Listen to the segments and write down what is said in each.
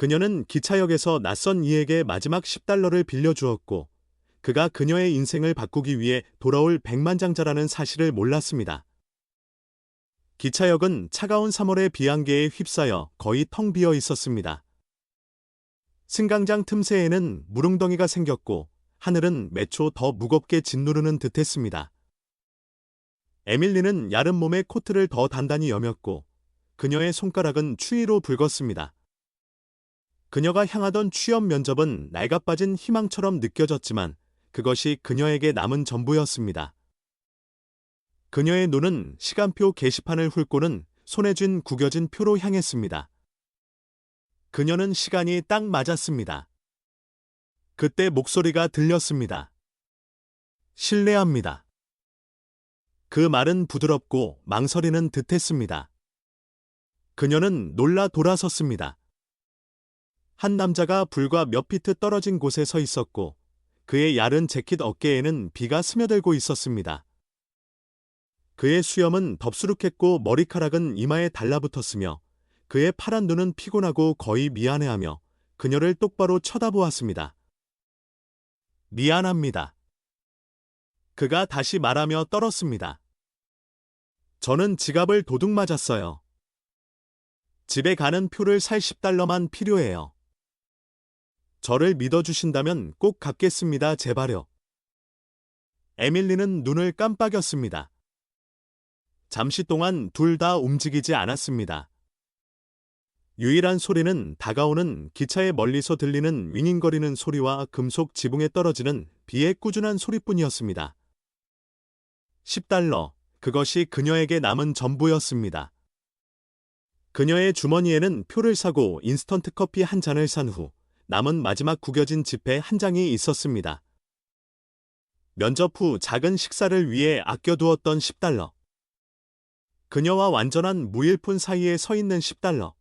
그녀는 기차역에서 낯선 이에게 마지막 10달러를 빌려주었고, 그가 그녀의 인생을 바꾸기 위해 돌아올 백만장자라는 사실을 몰랐습니다. 기차역은 차가운 3월의 비안개에 휩싸여 거의 텅 비어 있었습니다. 승강장 틈새에는 물웅덩이가 생겼고 하늘은 몇 초 더 무겁게 짓누르는 듯했습니다. 에밀리는 야른 몸에 코트를 더 단단히 여몄고 그녀의 손가락은 추위로 붉었습니다. 그녀가 향하던 취업 면접은 낡아빠진 희망처럼 느껴졌지만 그것이 그녀에게 남은 전부였습니다. 그녀의 눈은 시간표 게시판을 훑고는 손에 쥔 구겨진 표로 향했습니다. 그녀는 시간이 딱 맞았습니다. 그때 목소리가 들렸습니다. 실례합니다. 그 말은 부드럽고 망설이는 듯했습니다. 그녀는 놀라 돌아섰습니다. 한 남자가 불과 몇 피트 떨어진 곳에 서 있었고 그의 얇은 재킷 어깨에는 비가 스며들고 있었습니다. 그의 수염은 덥수룩했고 머리카락은 이마에 달라붙었으며 그의 파란 눈은 피곤하고 거의 미안해하며 그녀를 똑바로 쳐다보았습니다. 미안합니다. 그가 다시 말하며 떨었습니다. 저는 지갑을 도둑 맞았어요. 집에 가는 표를 살 10달러만 필요해요. 저를 믿어주신다면 꼭 갚겠습니다, 제발요. 에밀리는 눈을 깜빡였습니다. 잠시 동안 둘 다 움직이지 않았습니다. 유일한 소리는 다가오는 기차의 멀리서 들리는 윙윙거리는 소리와 금속 지붕에 떨어지는 비의 꾸준한 소리뿐이었습니다. 10달러, 그것이 그녀에게 남은 전부였습니다. 그녀의 주머니에는 표를 사고 인스턴트 커피 한 잔을 산 후 남은 마지막 구겨진 지폐 한 장이 있었습니다. 면접 후 작은 식사를 위해 아껴두었던 10달러. 그녀와 완전한 무일푼 사이에 서 있는 10달러.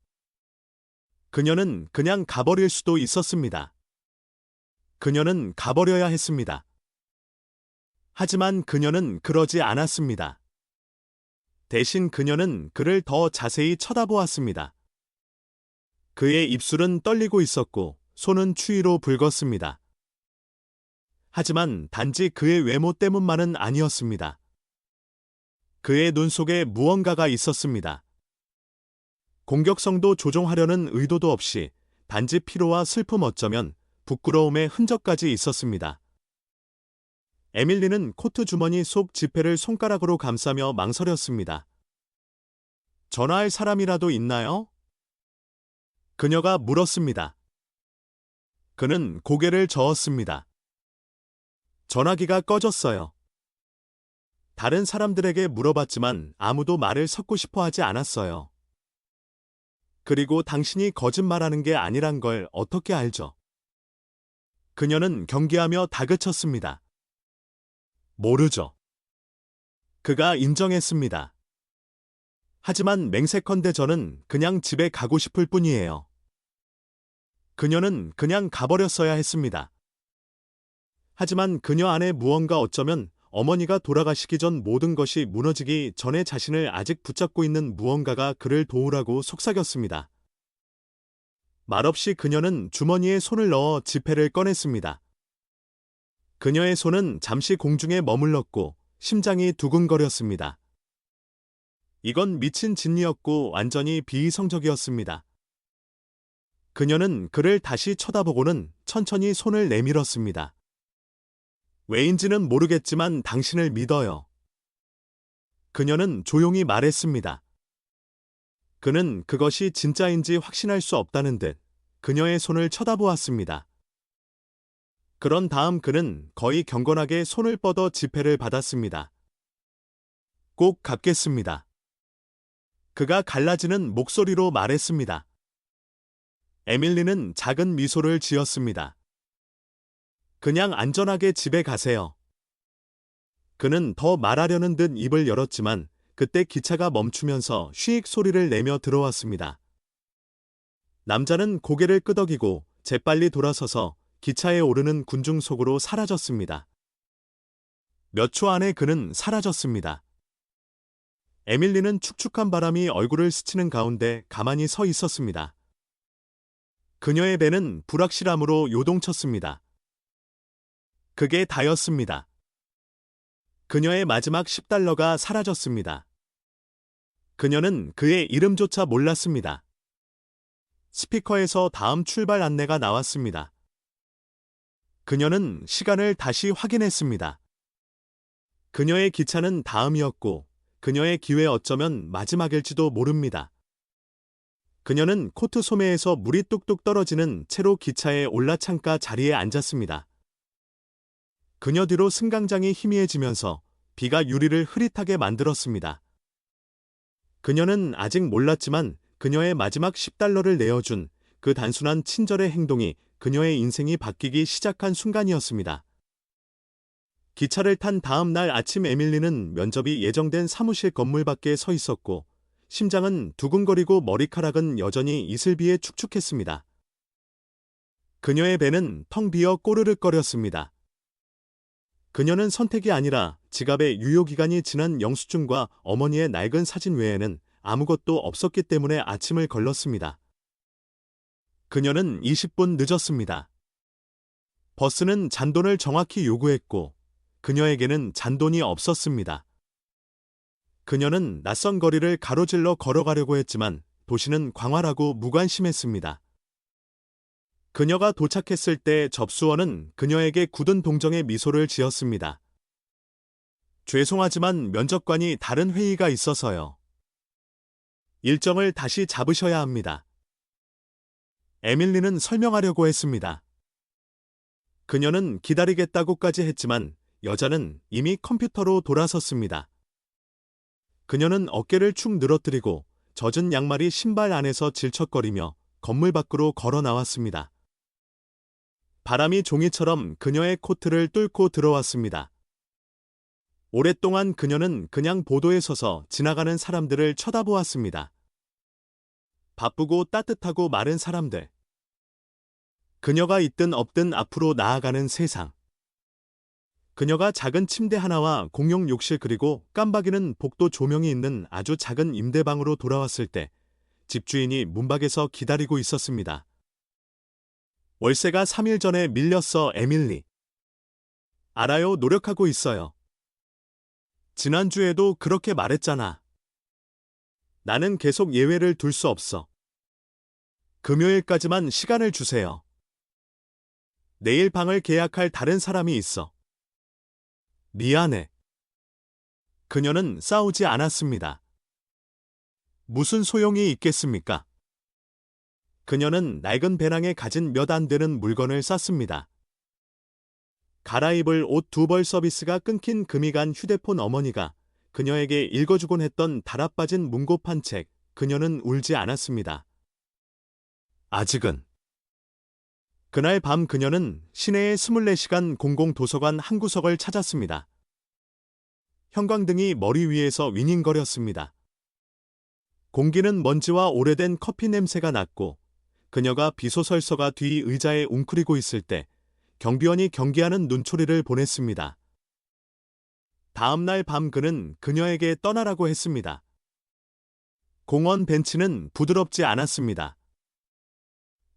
그녀는 그냥 가버릴 수도 있었습니다. 그녀는 가버려야 했습니다. 하지만 그녀는 그러지 않았습니다. 대신 그녀는 그를 더 자세히 쳐다보았습니다. 그의 입술은 떨리고 있었고 손은 추위로 붉었습니다. 하지만 단지 그의 외모 때문만은 아니었습니다. 그의 눈 속에 무언가가 있었습니다. 공격성도 조종하려는 의도도 없이 단지 피로와 슬픔 어쩌면 부끄러움의 흔적까지 있었습니다. 에밀리는 코트 주머니 속 지폐를 손가락으로 감싸며 망설였습니다. 전화할 사람이라도 있나요? 그녀가 물었습니다. 그는 고개를 저었습니다. 전화기가 꺼졌어요. 다른 사람들에게 물어봤지만 아무도 말을 섞고 싶어 하지 않았어요. 그리고 당신이 거짓말하는 게 아니란 걸 어떻게 알죠? 그녀는 경계하며 다그쳤습니다. 모르죠. 그가 인정했습니다. 하지만 맹세컨대 저는 그냥 집에 가고 싶을 뿐이에요. 그녀는 그냥 가버렸어야 했습니다. 하지만 그녀 안에 무언가 어쩌면 어머니가 돌아가시기 전 모든 것이 무너지기 전에 자신을 아직 붙잡고 있는 무언가가 그를 도우라고 속삭였습니다. 말없이 그녀는 주머니에 손을 넣어 지폐를 꺼냈습니다. 그녀의 손은 잠시 공중에 머물렀고 심장이 두근거렸습니다. 이건 미친 진리였고 완전히 비이성적이었습니다. 그녀는 그를 다시 쳐다보고는 천천히 손을 내밀었습니다. 왜인지는 모르겠지만 당신을 믿어요. 그녀는 조용히 말했습니다. 그는 그것이 진짜인지 확신할 수 없다는 듯 그녀의 손을 쳐다보았습니다. 그런 다음 그는 거의 경건하게 손을 뻗어 지폐를 받았습니다. 꼭 갚겠습니다. 그가 갈라지는 목소리로 말했습니다. 에밀리는 작은 미소를 지었습니다. 그냥 안전하게 집에 가세요. 그는 더 말하려는 듯 입을 열었지만 그때 기차가 멈추면서 쉬익 소리를 내며 들어왔습니다. 남자는 고개를 끄덕이고 재빨리 돌아서서 기차에 오르는 군중 속으로 사라졌습니다. 몇 초 안에 그는 사라졌습니다. 에밀리는 축축한 바람이 얼굴을 스치는 가운데 가만히 서 있었습니다. 그녀의 배는 불확실함으로 요동쳤습니다. 그게 다였습니다. 그녀의 마지막 10달러가 사라졌습니다. 그녀는 그의 이름조차 몰랐습니다. 스피커에서 다음 출발 안내가 나왔습니다. 그녀는 시간을 다시 확인했습니다. 그녀의 기차는 다음이었고, 그녀의 기회 어쩌면 마지막일지도 모릅니다. 그녀는 코트 소매에서 물이 뚝뚝 떨어지는 채로 기차의 올라창가 자리에 앉았습니다. 그녀 뒤로 승강장이 희미해지면서 비가 유리를 흐릿하게 만들었습니다. 그녀는 아직 몰랐지만 그녀의 마지막 10달러를 내어준 그 단순한 친절의 행동이 그녀의 인생이 바뀌기 시작한 순간이었습니다. 기차를 탄 다음 날 아침 에밀리는 면접이 예정된 사무실 건물 밖에 서 있었고 심장은 두근거리고 머리카락은 여전히 이슬비에 축축했습니다. 그녀의 배는 텅 비어 꼬르륵거렸습니다. 그녀는 선택이 아니라 지갑에 유효기간이 지난 영수증과 어머니의 낡은 사진 외에는 아무것도 없었기 때문에 아침을 걸렀습니다. 그녀는 20분 늦었습니다. 버스는 잔돈을 정확히 요구했고 그녀에게는 잔돈이 없었습니다. 그녀는 낯선 거리를 가로질러 걸어가려고 했지만 도시는 광활하고 무관심했습니다. 그녀가 도착했을 때 접수원은 그녀에게 굳은 동정의 미소를 지었습니다. 죄송하지만 면접관이 다른 회의가 있어서요. 일정을 다시 잡으셔야 합니다. 에밀리는 설명하려고 했습니다. 그녀는 기다리겠다고까지 했지만 여자는 이미 컴퓨터로 돌아섰습니다. 그녀는 어깨를 축 늘어뜨리고 젖은 양말이 신발 안에서 질척거리며 건물 밖으로 걸어 나왔습니다. 바람이 종이처럼 그녀의 코트를 뚫고 들어왔습니다. 오랫동안 그녀는 그냥 보도에 서서 지나가는 사람들을 쳐다보았습니다. 바쁘고 따뜻하고 마른 사람들. 그녀가 있든 없든 앞으로 나아가는 세상. 그녀가 작은 침대 하나와 공용 욕실 그리고 깜박이는 복도 조명이 있는 아주 작은 임대방으로 돌아왔을 때 집주인이 문밖에서 기다리고 있었습니다. 월세가 3일 전에 밀렸어, 에밀리. 알아요, 노력하고 있어요. 지난주에도 그렇게 말했잖아. 나는 계속 예외를 둘 수 없어. 금요일까지만 시간을 주세요. 내일 방을 계약할 다른 사람이 있어. 미안해. 그녀는 싸우지 않았습니다. 무슨 소용이 있겠습니까? 그녀는 낡은 배낭에 가진 몇 안 되는 물건을 쌌습니다. 갈아입을 옷 2벌 서비스가 끊긴 금이 간 휴대폰 어머니가 그녀에게 읽어주곤 했던 달아빠진 문고판 책, 그녀는 울지 않았습니다. 아직은. 그날 밤 그녀는 시내의 24시간 공공도서관 한 구석을 찾았습니다. 형광등이 머리 위에서 윙윙거렸습니다. 공기는 먼지와 오래된 커피 냄새가 났고 그녀가 비소설서가 뒤 의자에 웅크리고 있을 때 경비원이 경계하는 눈초리를 보냈습니다. 다음 날 밤 그는 그녀에게 떠나라고 했습니다. 공원 벤치는 부드럽지 않았습니다.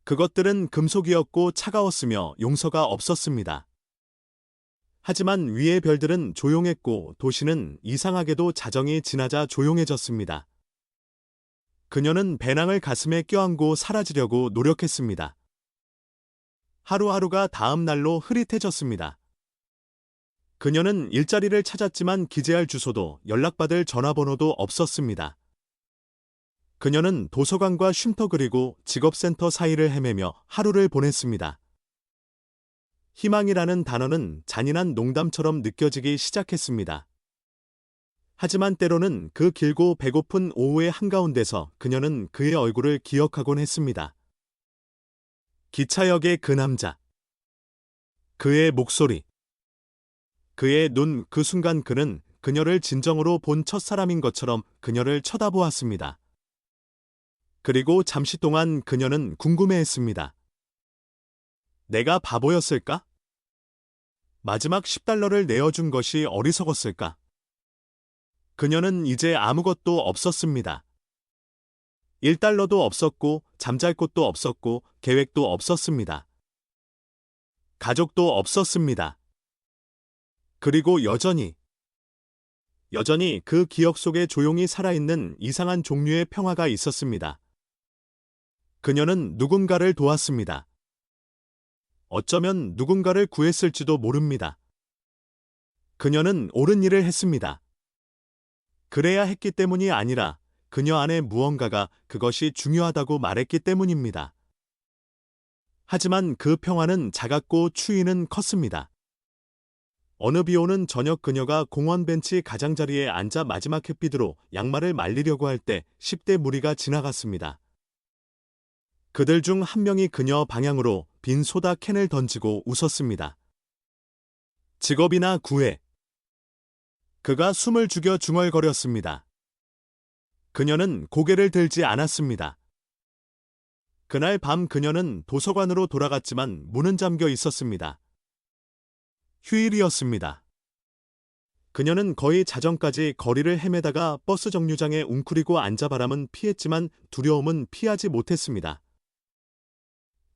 그것들은 금속이었고 차가웠으며 용서가 없었습니다. 하지만 위의 별들은 조용했고 도시는 이상하게도 자정이 지나자 조용해졌습니다. 그녀는 배낭을 가슴에 껴안고 사라지려고 노력했습니다. 하루하루가 다음 날로 흐릿해졌습니다. 그녀는 일자리를 찾았지만 기재할 주소도 연락받을 전화번호도 없었습니다. 그녀는 도서관과 쉼터 그리고 직업센터 사이를 헤매며 하루를 보냈습니다. 희망이라는 단어는 잔인한 농담처럼 느껴지기 시작했습니다. 하지만 때로는 그 길고 배고픈 오후의 한가운데서 그녀는 그의 얼굴을 기억하곤 했습니다. 기차역의 그 남자. 그의 목소리. 그의 눈, 그 순간 그는 그녀를 진정으로 본 첫사람인 것처럼 그녀를 쳐다보았습니다. 그리고 잠시 동안 그녀는 궁금해했습니다. 내가 바보였을까? 마지막 10달러를 내어준 것이 어리석었을까? 그녀는 이제 아무것도 없었습니다. $1도 없었고 잠잘 곳도 없었고 계획도 없었습니다. 가족도 없었습니다. 그리고 여전히 그 기억 속에 조용히 살아있는 이상한 종류의 평화가 있었습니다. 그녀는 누군가를 도왔습니다. 어쩌면 누군가를 구했을지도 모릅니다. 그녀는 옳은 일을 했습니다. 그래야 했기 때문이 아니라 그녀 안에 무언가가 그것이 중요하다고 말했기 때문입니다. 하지만 그 평화는 작았고 추위는 컸습니다. 어느 비 오는 저녁 그녀가 공원 벤치 가장자리에 앉아 마지막 햇빛으로 양말을 말리려고 할 때 10대 무리가 지나갔습니다. 그들 중 한 명이 그녀 방향으로 빈 소다 캔을 던지고 웃었습니다. 직업이나 구해. 그가 숨을 죽여 중얼거렸습니다. 그녀는 고개를 들지 않았습니다. 그날 밤 그녀는 도서관으로 돌아갔지만 문은 잠겨 있었습니다. 휴일이었습니다. 그녀는 거의 자정까지 거리를 헤매다가 버스 정류장에 웅크리고 앉아 바람은 피했지만 두려움은 피하지 못했습니다.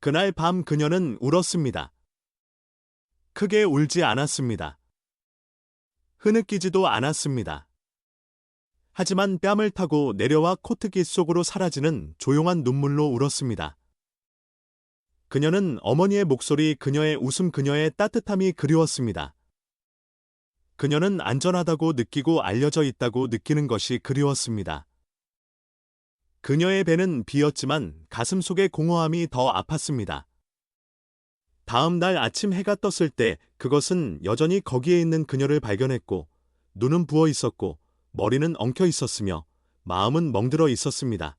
그날 밤 그녀는 울었습니다. 크게 울지 않았습니다. 흐느끼지도 않았습니다. 하지만 뺨을 타고 내려와 코트깃 속으로 사라지는 조용한 눈물로 울었습니다. 그녀는 어머니의 목소리, 그녀의 웃음, 그녀의 따뜻함이 그리웠습니다. 그녀는 안전하다고 느끼고 알려져 있다고 느끼는 것이 그리웠습니다. 그녀의 배는 비었지만 가슴 속의 공허함이 더 아팠습니다. 다음 날 아침 해가 떴을 때 그것은 여전히 거기에 있는 그녀를 발견했고 눈은 부어 있었고 머리는 엉켜 있었으며 마음은 멍들어 있었습니다.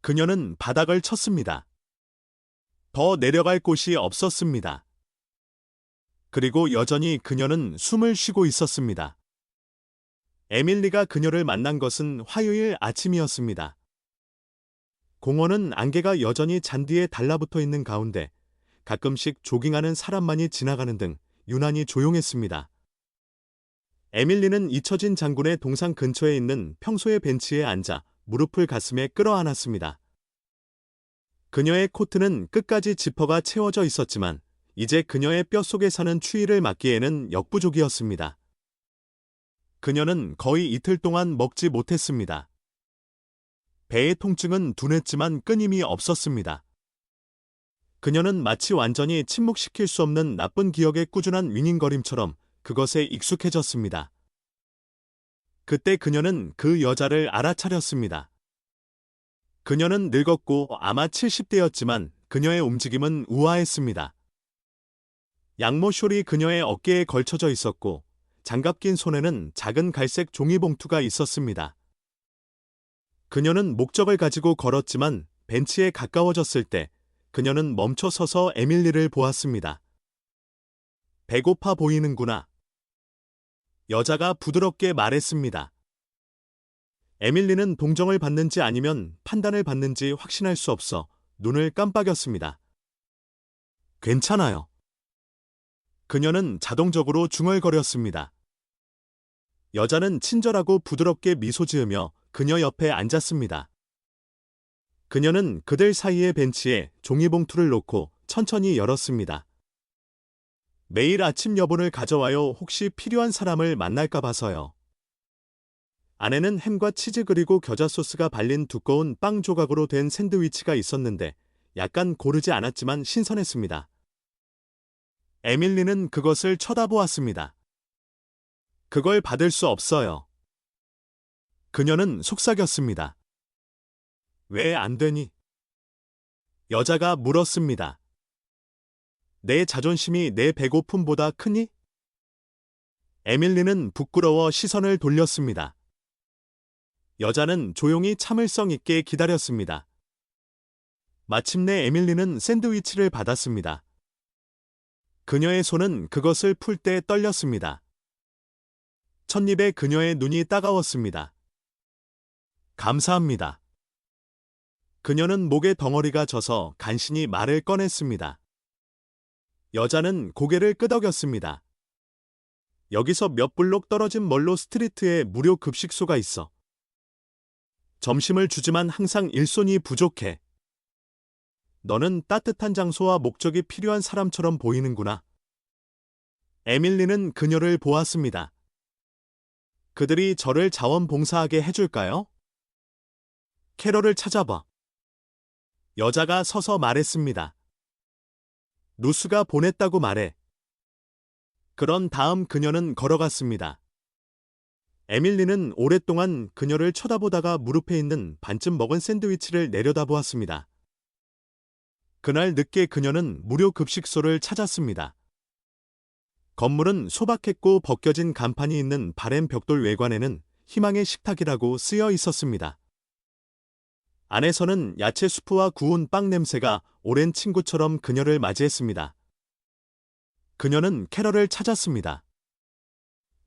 그녀는 바닥을 쳤습니다. 더 내려갈 곳이 없었습니다. 그리고 여전히 그녀는 숨을 쉬고 있었습니다. 에밀리가 그녀를 만난 것은 화요일 아침이었습니다. 공원은 안개가 여전히 잔디에 달라붙어 있는 가운데 가끔씩 조깅하는 사람만이 지나가는 등 유난히 조용했습니다. 에밀리는 잊혀진 장군의 동상 근처에 있는 평소의 벤치에 앉아 무릎을 가슴에 끌어안았습니다. 그녀의 코트는 끝까지 지퍼가 채워져 있었지만 이제 그녀의 뼛속에 사는 추위를 막기에는 역부족이었습니다. 그녀는 거의 이틀 동안 먹지 못했습니다. 배의 통증은 둔했지만 끊임이 없었습니다. 그녀는 마치 완전히 침묵시킬 수 없는 나쁜 기억의 꾸준한 윙윙거림처럼 그것에 익숙해졌습니다. 그때 그녀는 그 여자를 알아차렸습니다. 그녀는 늙었고 아마 70대였지만 그녀의 움직임은 우아했습니다. 양모숄이 그녀의 어깨에 걸쳐져 있었고 장갑 낀 손에는 작은 갈색 종이봉투가 있었습니다. 그녀는 목적을 가지고 걸었지만 벤치에 가까워졌을 때 그녀는 멈춰 서서 에밀리를 보았습니다. 배고파 보이는구나. 여자가 부드럽게 말했습니다. 에밀리는 동정을 받는지 아니면 판단을 받는지 확신할 수 없어 눈을 깜빡였습니다. 괜찮아요. 그녀는 자동적으로 중얼거렸습니다. 여자는 친절하고 부드럽게 미소 지으며 그녀 옆에 앉았습니다. 그녀는 그들 사이의 벤치에 종이봉투를 놓고 천천히 열었습니다. 매일 아침 여분을 가져와요. 혹시 필요한 사람을 만날까 봐서요. 안에는 햄과 치즈 그리고 겨자 소스가 발린 두꺼운 빵 조각으로 된 샌드위치가 있었는데 약간 고르지 않았지만 신선했습니다. 에밀리는 그것을 쳐다보았습니다. 그걸 받을 수 없어요. 그녀는 속삭였습니다. 왜 안 되니? 여자가 물었습니다. 내 자존심이 내 배고픔보다 크니? 에밀리는 부끄러워 시선을 돌렸습니다. 여자는 조용히 참을성 있게 기다렸습니다. 마침내 에밀리는 샌드위치를 받았습니다. 그녀의 손은 그것을 풀 때 떨렸습니다. 찻입에 그녀의 눈이 따가웠습니다. 감사합니다. 그녀는 목에 덩어리가 져서 간신히 말을 꺼냈습니다. 여자는 고개를 끄덕였습니다. 여기서 몇 블록 떨어진 멀로 스트리트에 무료 급식소가 있어. 점심을 주지만 항상 일손이 부족해. 너는 따뜻한 장소와 목적이 필요한 사람처럼 보이는구나. 에밀리는 그녀를 보았습니다. 그들이 저를 자원봉사하게 해줄까요? 캐럴을 찾아봐. 여자가 서서 말했습니다. 루스가 보냈다고 말해. 그런 다음 그녀는 걸어갔습니다. 에밀리는 오랫동안 그녀를 쳐다보다가 무릎에 있는 반쯤 먹은 샌드위치를 내려다보았습니다. 그날 늦게 그녀는 무료 급식소를 찾았습니다. 건물은 소박했고 벗겨진 간판이 있는 바램 벽돌 외관에는 희망의 식탁이라고 쓰여 있었습니다. 안에서는 야채 수프와 구운 빵 냄새가 오랜 친구처럼 그녀를 맞이했습니다. 그녀는 캐럴을 찾았습니다.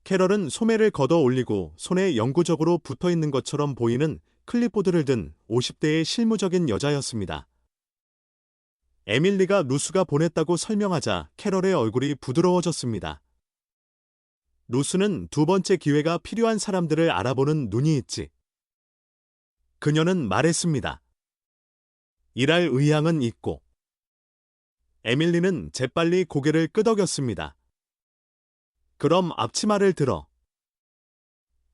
캐럴은 소매를 걷어 올리고 손에 영구적으로 붙어 있는 것처럼 보이는 클립보드를 든 50대의 실무적인 여자였습니다. 에밀리가 루스가 보냈다고 설명하자 캐럴의 얼굴이 부드러워졌습니다. 루스는 두 번째 기회가 필요한 사람들을 알아보는 눈이 있지. 그녀는 말했습니다. 일할 의향은 있고. 에밀리는 재빨리 고개를 끄덕였습니다. 그럼 앞치마를 들어.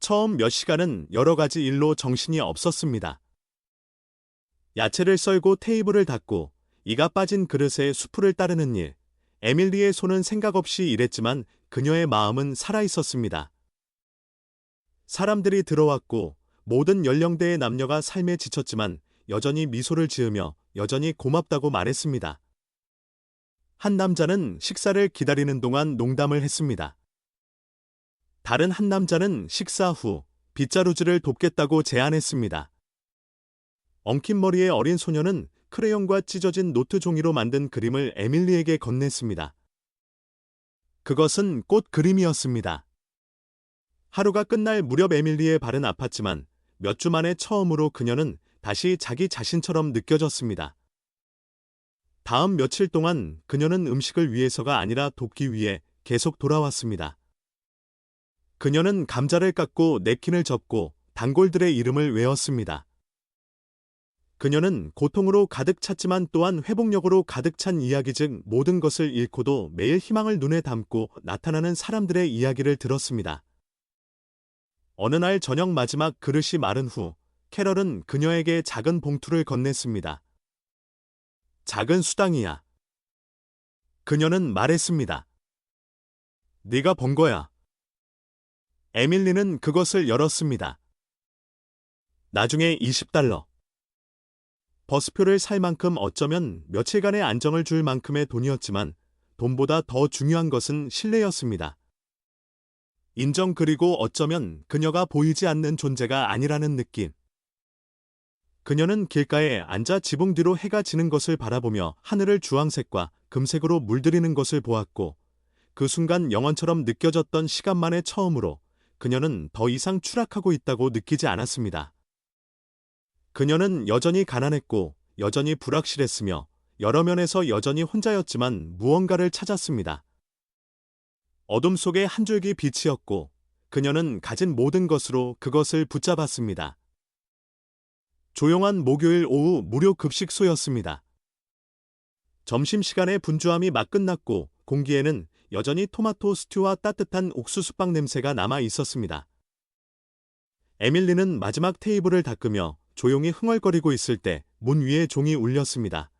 처음 몇 시간은 여러 가지 일로 정신이 없었습니다. 야채를 썰고 테이블을 닦고 이가 빠진 그릇에 수프를 따르는 일. 에밀리의 손은 생각 없이 일했지만 그녀의 마음은 살아있었습니다. 사람들이 들어왔고 모든 연령대의 남녀가 삶에 지쳤지만 여전히 미소를 지으며 여전히 고맙다고 말했습니다. 한 남자는 식사를 기다리는 동안 농담을 했습니다. 다른 한 남자는 식사 후 빗자루질을 돕겠다고 제안했습니다. 엉킨 머리의 어린 소녀는 크레용과 찢어진 노트 종이로 만든 그림을 에밀리에게 건넸습니다. 그것은 꽃 그림이었습니다. 하루가 끝날 무렵 에밀리의 발은 아팠지만 몇 주 만에 처음으로 그녀는 다시 자기 자신처럼 느껴졌습니다. 다음 며칠 동안 그녀는 음식을 위해서가 아니라 돕기 위해 계속 돌아왔습니다. 그녀는 감자를 깎고 냅킨을 접고 단골들의 이름을 외웠습니다. 그녀는 고통으로 가득 찼지만 또한 회복력으로 가득 찬 이야기 즉 모든 것을 잃고도 매일 희망을 눈에 담고 나타나는 사람들의 이야기를 들었습니다. 어느 날 저녁 마지막 그릇이 마른 후 캐럴은 그녀에게 작은 봉투를 건넸습니다. 작은 수당이야. 그녀는 말했습니다. 네가 번 거야. 에밀리는 그것을 열었습니다. 나중에 $20. 버스표를 살 만큼 어쩌면 며칠간의 안정을 줄 만큼의 돈이었지만 돈보다 더 중요한 것은 신뢰였습니다. 인정 그리고 어쩌면 그녀가 보이지 않는 존재가 아니라는 느낌. 그녀는 길가에 앉아 지붕 뒤로 해가 지는 것을 바라보며 하늘을 주황색과 금색으로 물들이는 것을 보았고 그 순간 영원처럼 느껴졌던 시간만에 처음으로 그녀는 더 이상 추락하고 있다고 느끼지 않았습니다. 그녀는 여전히 가난했고 여전히 불확실했으며 여러 면에서 여전히 혼자였지만 무언가를 찾았습니다. 어둠 속에 한 줄기 빛이었고 그녀는 가진 모든 것으로 그것을 붙잡았습니다. 조용한 목요일 오후 무료 급식소였습니다. 점심시간에 분주함이 막 끝났고 공기에는 여전히 토마토 스튜와 따뜻한 옥수수빵 냄새가 남아 있었습니다. 에밀리는 마지막 테이블을 닦으며 조용히 흥얼거리고 있을 때 문 위에 종이 울렸습니다.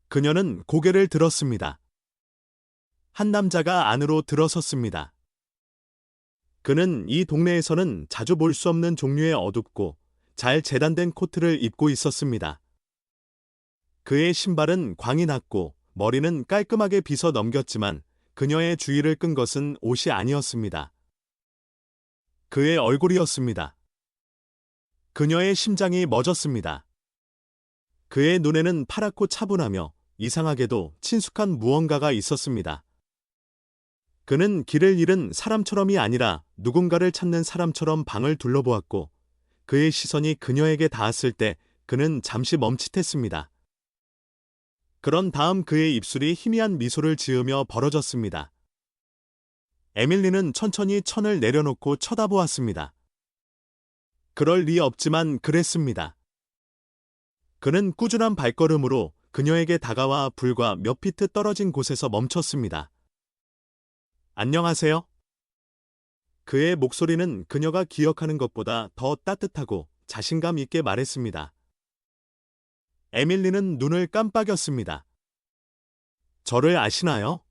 그녀는 고개를 들었습니다. 한 남자가 안으로 들어섰습니다. 그는 이 동네에서는 자주 볼 수 없는 종류의 어둡고 잘 재단된 코트를 입고 있었습니다. 그의 신발은 광이 났고 머리는 깔끔하게 빗어 넘겼지만 그녀의 주의를 끈 것은 옷이 아니었습니다. 그의 얼굴이었습니다. 그녀의 심장이 멎었습니다. 그의 눈에는 파랗고 차분하며 이상하게도 친숙한 무언가가 있었습니다. 그는 길을 잃은 사람처럼이 아니라 누군가를 찾는 사람처럼 방을 둘러보았고 그의 시선이 그녀에게 닿았을 때 그는 잠시 멈칫했습니다. 그런 다음 그의 입술이 희미한 미소를 지으며 벌어졌습니다. 에밀리는 천천히 천을 내려놓고 쳐다보았습니다. 그럴 리 없지만 그랬습니다. 그는 꾸준한 발걸음으로 그녀에게 다가와 불과 몇 피트 떨어진 곳에서 멈췄습니다. 안녕하세요. 그의 목소리는 그녀가 기억하는 것보다 더 따뜻하고 자신감 있게 말했습니다. 에밀리는 눈을 깜빡였습니다. 저를 아시나요?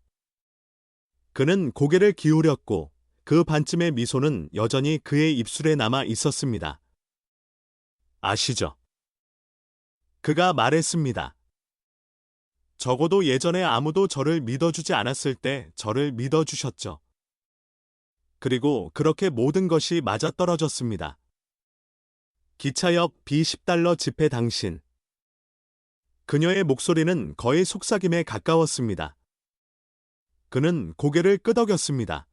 그는 고개를 기울였고 그 반쯤의 미소는 여전히 그의 입술에 남아 있었습니다. 아시죠? 그가 말했습니다. 적어도 예전에 아무도 저를 믿어주지 않았을 때 저를 믿어주셨죠. 그리고 그렇게 모든 것이 맞아떨어졌습니다. 기차역 B10달러 지폐 당신. 그녀의 목소리는 거의 속삭임에 가까웠습니다. 그는 고개를 끄덕였습니다.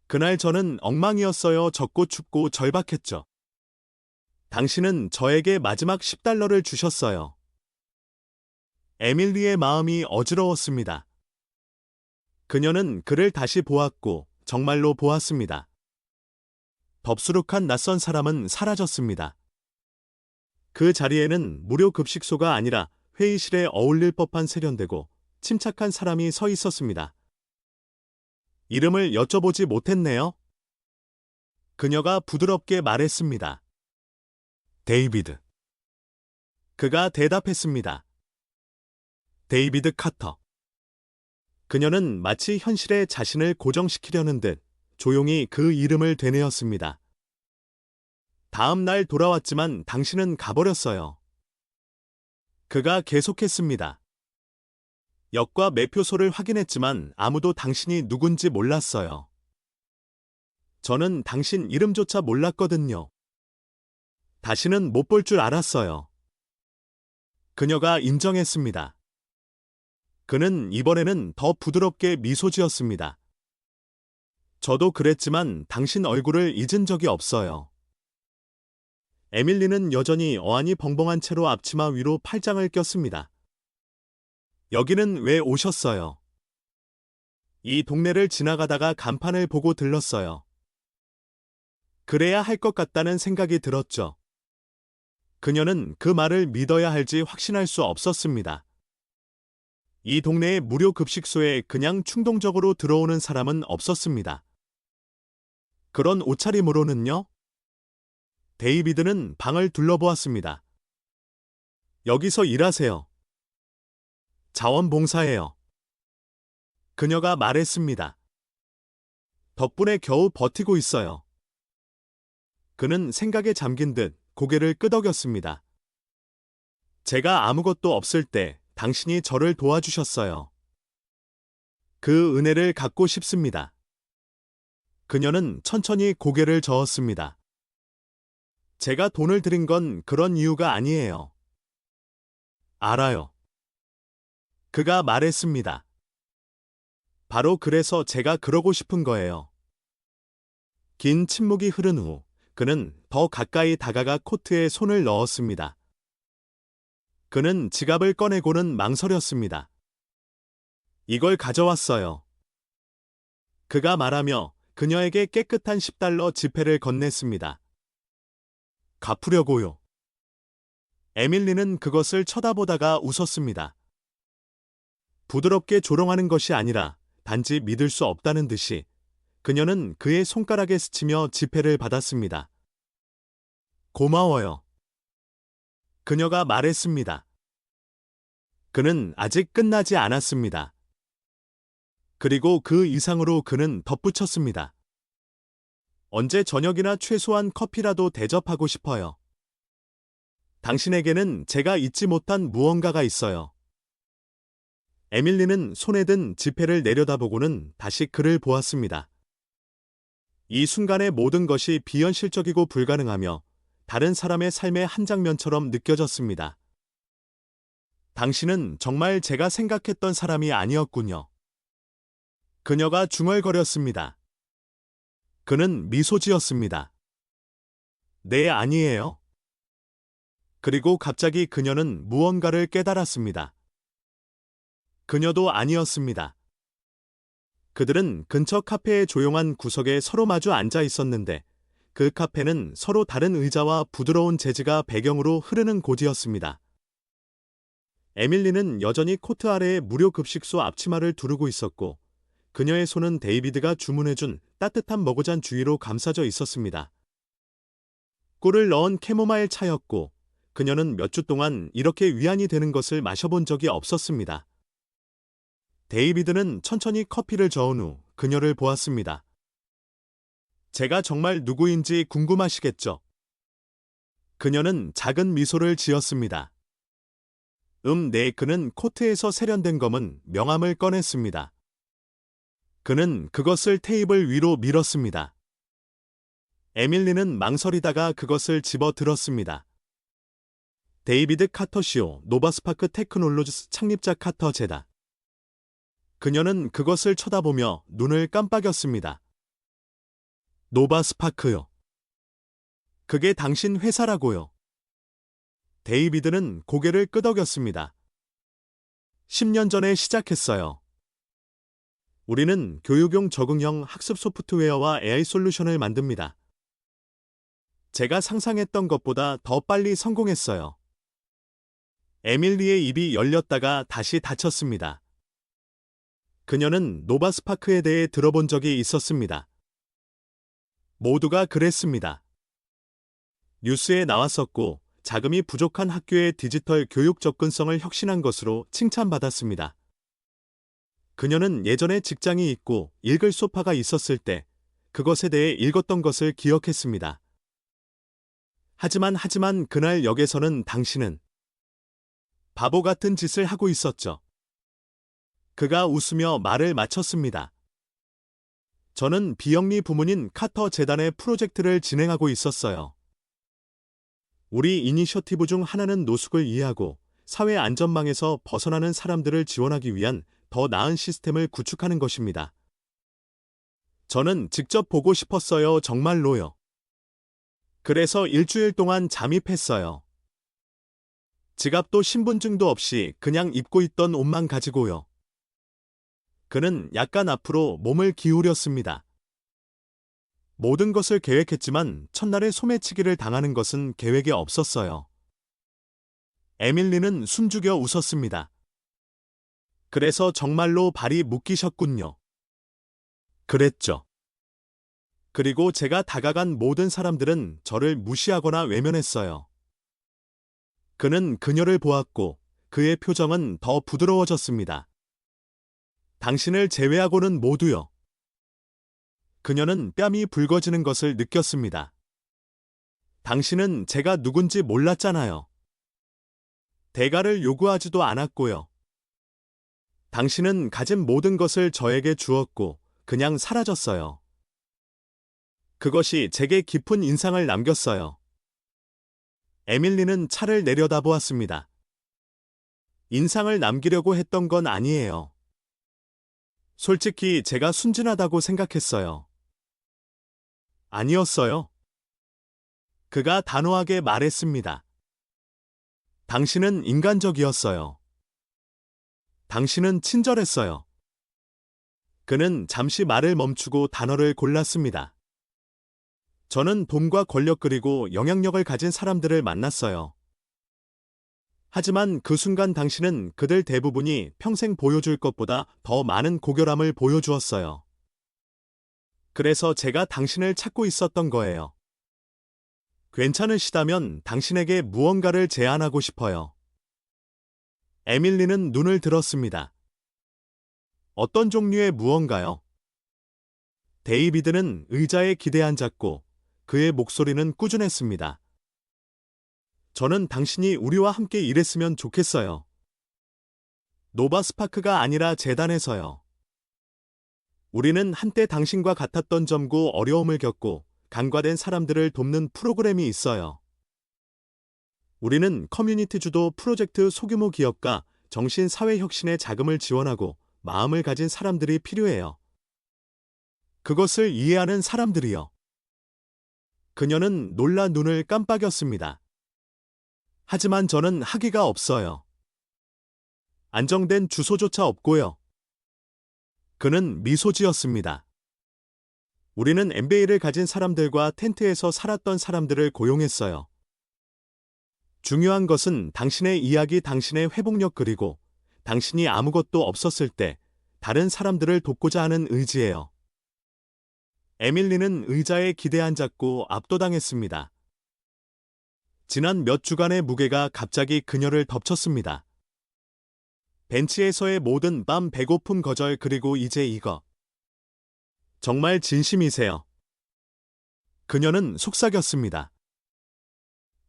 그날 저는 엉망이었어요. 젖고 춥고 절박했죠. 당신은 저에게 마지막 10달러를 주셨어요. 에밀리의 마음이 어지러웠습니다. 그녀는 그를 다시 보았고 정말로 보았습니다. 덥수룩한 낯선 사람은 사라졌습니다. 그 자리에는 무료 급식소가 아니라 회의실에 어울릴 법한 세련되고 침착한 사람이 서 있었습니다. 이름을 여쭤보지 못했네요. 그녀가 부드럽게 말했습니다. 데이비드. 그가 대답했습니다. 데이비드 카터. 그녀는 마치 현실에 자신을 고정시키려는 듯 조용히 그 이름을 되뇌었습니다. 다음 날 돌아왔지만 당신은 가버렸어요. 그가 계속했습니다. 역과 매표소를 확인했지만 아무도 당신이 누군지 몰랐어요. 저는 당신 이름조차 몰랐거든요. 다시는 못 볼 줄 알았어요. 그녀가 인정했습니다. 그는 이번에는 더 부드럽게 미소 지었습니다. 저도 그랬지만 당신 얼굴을 잊은 적이 없어요. 에밀리는 여전히 어안이 벙벙한 채로 앞치마 위로 팔짱을 꼈습니다. 여기는 왜 오셨어요? 이 동네를 지나가다가 간판을 보고 들렀어요. 그래야 할 것 같다는 생각이 들었죠. 그녀는 그 말을 믿어야 할지 확신할 수 없었습니다. 이 동네의 무료 급식소에 그냥 충동적으로 들어오는 사람은 없었습니다. 그런 옷차림으로는요? 데이비드는 방을 둘러보았습니다. 여기서 일하세요. 자원봉사예요. 그녀가 말했습니다. 덕분에 겨우 버티고 있어요. 그는 생각에 잠긴 듯 고개를 끄덕였습니다. 제가 아무것도 없을 때 당신이 저를 도와주셨어요. 그 은혜를 갚고 싶습니다. 그녀는 천천히 고개를 저었습니다. 제가 돈을 드린 건 그런 이유가 아니에요. 알아요. 그가 말했습니다. 바로 그래서 제가 그러고 싶은 거예요. 긴 침묵이 흐른 후 그는 더 가까이 다가가 코트에 손을 넣었습니다. 그는 지갑을 꺼내고는 망설였습니다. 이걸 가져왔어요. 그가 말하며 그녀에게 깨끗한 10달러 지폐를 건넸습니다. 갚으려고요. 에밀리는 그것을 쳐다보다가 웃었습니다. 부드럽게 조롱하는 것이 아니라 단지 믿을 수 없다는 듯이 그녀는 그의 손가락에 스치며 지폐를 받았습니다. 고마워요. 그녀가 말했습니다. 그는 아직 끝나지 않았습니다. 그리고 그 이상으로 그는 덧붙였습니다. 언제 저녁이나 최소한 커피라도 대접하고 싶어요. 당신에게는 제가 잊지 못한 무언가가 있어요. 에밀리는 손에 든 지폐를 내려다보고는 다시 그를 보았습니다. 이 순간의 모든 것이 비현실적이고 불가능하며 다른 사람의 삶의 한 장면처럼 느껴졌습니다. 당신은 정말 제가 생각했던 사람이 아니었군요. 그녀가 중얼거렸습니다. 그는 미소 지었습니다. 네, 아니에요. 그리고 갑자기 그녀는 무언가를 깨달았습니다. 그녀도 아니었습니다. 그들은 근처 카페의 조용한 구석에 서로 마주 앉아 있었는데 그 카페는 서로 다른 의자와 부드러운 재즈가 배경으로 흐르는 곳이었습니다. 에밀리는 여전히 코트 아래에 무료 급식소 앞치마를 두르고 있었고 그녀의 손은 데이비드가 주문해준 따뜻한 머그잔 주위로 감싸져 있었습니다. 꿀을 넣은 캐모마일 차였고 그녀는 몇 주 동안 이렇게 위안이 되는 것을 마셔본 적이 없었습니다. 데이비드는 천천히 커피를 저은 후 그녀를 보았습니다. 제가 정말 누구인지 궁금하시겠죠? 그녀는 작은 미소를 지었습니다. 네, 그는 코트에서 세련된 검은 명함을 꺼냈습니다. 그는 그것을 테이블 위로 밀었습니다. 에밀리는 망설이다가 그것을 집어 들었습니다. 데이비드 카터시오, 노바스파크 테크놀로지스 창립자 카터 제다. 그녀는 그것을 쳐다보며 눈을 깜빡였습니다. 노바스파크요. 그게 당신 회사라고요. 데이비드는 고개를 끄덕였습니다. 10년 전에 시작했어요. 우리는 교육용 적응형 학습 소프트웨어와 AI 솔루션을 만듭니다. 제가 상상했던 것보다 더 빨리 성공했어요. 에밀리의 입이 열렸다가 다시 닫혔습니다. 그녀는 노바스파크에 대해 들어본 적이 있었습니다. 모두가 그랬습니다. 뉴스에 나왔었고 자금이 부족한 학교의 디지털 교육 접근성을 혁신한 것으로 칭찬받았습니다. 그녀는 예전에 직장이 있고 읽을 소파가 있었을 때 그것에 대해 읽었던 것을 기억했습니다. 하지만 그날 역에서는 당신은 바보 같은 짓을 하고 있었죠. 그가 웃으며 말을 마쳤습니다. 저는 비영리 부문인 카터 재단의 프로젝트를 진행하고 있었어요. 우리 이니셔티브 중 하나는 노숙을 이해하고 사회 안전망에서 벗어나는 사람들을 지원하기 위한 더 나은 시스템을 구축하는 것입니다. 저는 직접 보고 싶었어요, 정말로요. 그래서 일주일 동안 잠입했어요. 지갑도 신분증도 없이 그냥 입고 있던 옷만 가지고요. 그는 약간 앞으로 몸을 기울였습니다. 모든 것을 계획했지만 첫날에 소매치기를 당하는 것은 계획에 없었어요. 에밀리는 숨죽여 웃었습니다. 그래서 정말로 발이 묶이셨군요. 그랬죠. 그리고 제가 다가간 모든 사람들은 저를 무시하거나 외면했어요. 그는 그녀를 보았고 그의 표정은 더 부드러워졌습니다. 당신을 제외하고는 모두요. 그녀는 뺨이 붉어지는 것을 느꼈습니다. 당신은 제가 누군지 몰랐잖아요. 대가를 요구하지도 않았고요. 당신은 가진 모든 것을 저에게 주었고 그냥 사라졌어요. 그것이 제게 깊은 인상을 남겼어요. 에밀리는 차를 내려다보았습니다. 인상을 남기려고 했던 건 아니에요. 솔직히 제가 순진하다고 생각했어요. 아니었어요. 그가 단호하게 말했습니다. 당신은 인간적이었어요. 당신은 친절했어요. 그는 잠시 말을 멈추고 단어를 골랐습니다. 저는 돈과 권력 그리고 영향력을 가진 사람들을 만났어요. 하지만 그 순간 당신은 그들 대부분이 평생 보여줄 것보다 더 많은 고결함을 보여주었어요. 그래서 제가 당신을 찾고 있었던 거예요. 괜찮으시다면 당신에게 무언가를 제안하고 싶어요. 에밀리는 눈을 들었습니다. 어떤 종류의 무언가요? 데이비드는 의자에 기대 앉았고 그의 목소리는 꾸준했습니다. 저는 당신이 우리와 함께 일했으면 좋겠어요. 노바스파크가 아니라 재단에서요. 우리는 한때 당신과 같았던 점고 어려움을 겪고 간과된 사람들을 돕는 프로그램이 있어요. 우리는 커뮤니티 주도 프로젝트 소규모 기업과 정신사회혁신의 자금을 지원하고 마음을 가진 사람들이 필요해요. 그것을 이해하는 사람들이요. 그녀는 놀라 눈을 깜빡였습니다. 하지만 저는 학위가 없어요. 안정된 주소조차 없고요. 그는 미소 지었습니다. 우리는 MBA를 가진 사람들과 텐트에서 살았던 사람들을 고용했어요. 중요한 것은 당신의 이야기, 당신의 회복력 그리고 당신이 아무것도 없었을 때 다른 사람들을 돕고자 하는 의지예요. 에밀리는 의자에 기대 앉았고 압도당했습니다. 지난 몇 주간의 무게가 갑자기 그녀를 덮쳤습니다. 벤치에서의 모든 밤 배고픔 거절 그리고 이제 이거. 정말 진심이세요? 그녀는 속삭였습니다.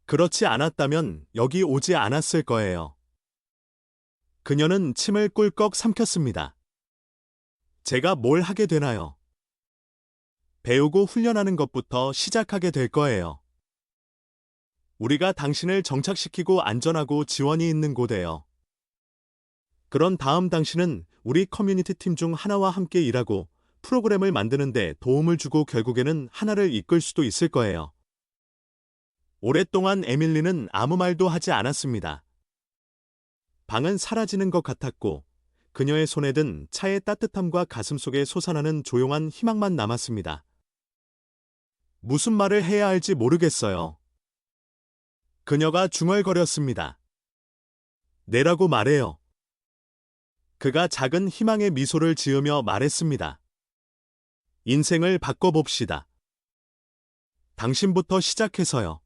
그렇지 않았다면 여기 오지 않았을 거예요. 그녀는 침을 꿀꺽 삼켰습니다. 제가 뭘 하게 되나요? 배우고 훈련하는 것부터 시작하게 될 거예요. 우리가 당신을 정착시키고 안전하고 지원이 있는 곳에요. 그런 다음 당신은 우리 커뮤니티 팀 중 하나와 함께 일하고 프로그램을 만드는데 도움을 주고 결국에는 하나를 이끌 수도 있을 거예요. 오랫동안 에밀리는 아무 말도 하지 않았습니다. 방은 사라지는 것 같았고 그녀의 손에 든 차의 따뜻함과 가슴속에 솟아나는 조용한 희망만 남았습니다. 무슨 말을 해야 할지 모르겠어요. 그녀가 중얼거렸습니다. 내라고 말해요. 그가 작은 희망의 미소를 지으며 말했습니다. 인생을 바꿔봅시다. 당신부터 시작해서요.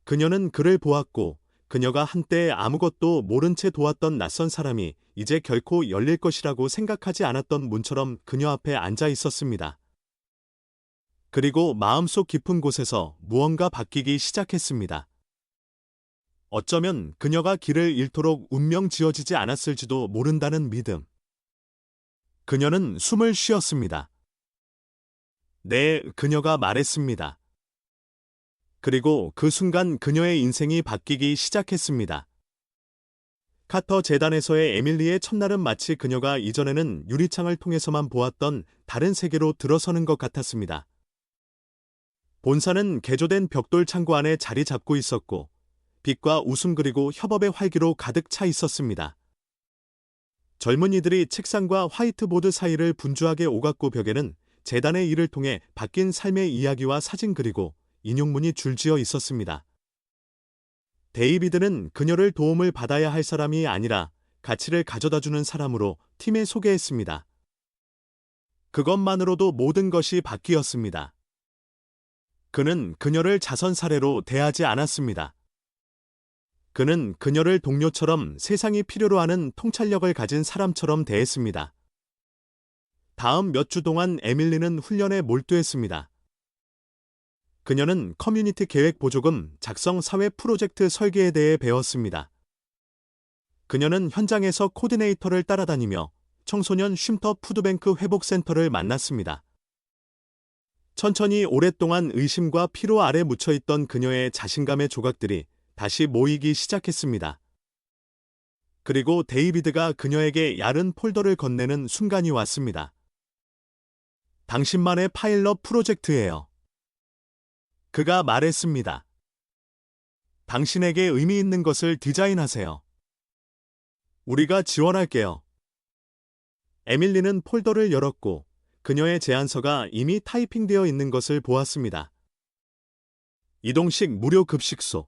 그녀는 그를 보았고 그녀가 한때 아무것도 모른 채 도왔던 낯선 사람이 이제 결코 열릴 것이라고 생각하지 않았던 문처럼 그녀 앞에 앉아 있었습니다. 그리고 마음속 깊은 곳에서 무언가 바뀌기 시작했습니다. 어쩌면 그녀가 길을 잃도록 운명 지어지지 않았을지도 모른다는 믿음. 그녀는 숨을 쉬었습니다. 네, 그녀가 말했습니다. 그리고 그 순간 그녀의 인생이 바뀌기 시작했습니다. 카터 재단에서의 에밀리의 첫날은 마치 그녀가 이전에는 유리창을 통해서만 보았던 다른 세계로 들어서는 것 같았습니다. 본사는 개조된 벽돌 창고 안에 자리 잡고 있었고 빛과 웃음 그리고 협업의 활기로 가득 차 있었습니다. 젊은이들이 책상과 화이트보드 사이를 분주하게 오갔고 벽에는 재단의 일을 통해 바뀐 삶의 이야기와 사진 그리고 인용문이 줄지어 있었습니다. 데이비드는 그녀를 도움을 받아야 할 사람이 아니라 가치를 가져다주는 사람으로 팀에 소개했습니다. 그것만으로도 모든 것이 바뀌었습니다. 그는 그녀를 자선 사례로 대하지 않았습니다. 그는 그녀를 동료처럼 세상이 필요로 하는 통찰력을 가진 사람처럼 대했습니다. 다음 몇 주 동안 에밀리는 훈련에 몰두했습니다. 그녀는 커뮤니티 계획 보조금 작성 사회 프로젝트 설계에 대해 배웠습니다. 그녀는 현장에서 코디네이터를 따라다니며 청소년 쉼터 푸드뱅크 회복센터를 만났습니다. 천천히 오랫동안 의심과 피로 아래 묻혀있던 그녀의 자신감의 조각들이 다시 모이기 시작했습니다. 그리고 데이비드가 그녀에게 얇은 폴더를 건네는 순간이 왔습니다. 당신만의 파일럿 프로젝트예요. 그가 말했습니다. 당신에게 의미 있는 것을 디자인하세요. 우리가 지원할게요. 에밀리는 폴더를 열었고 그녀의 제안서가 이미 타이핑되어 있는 것을 보았습니다. 이동식 무료 급식소.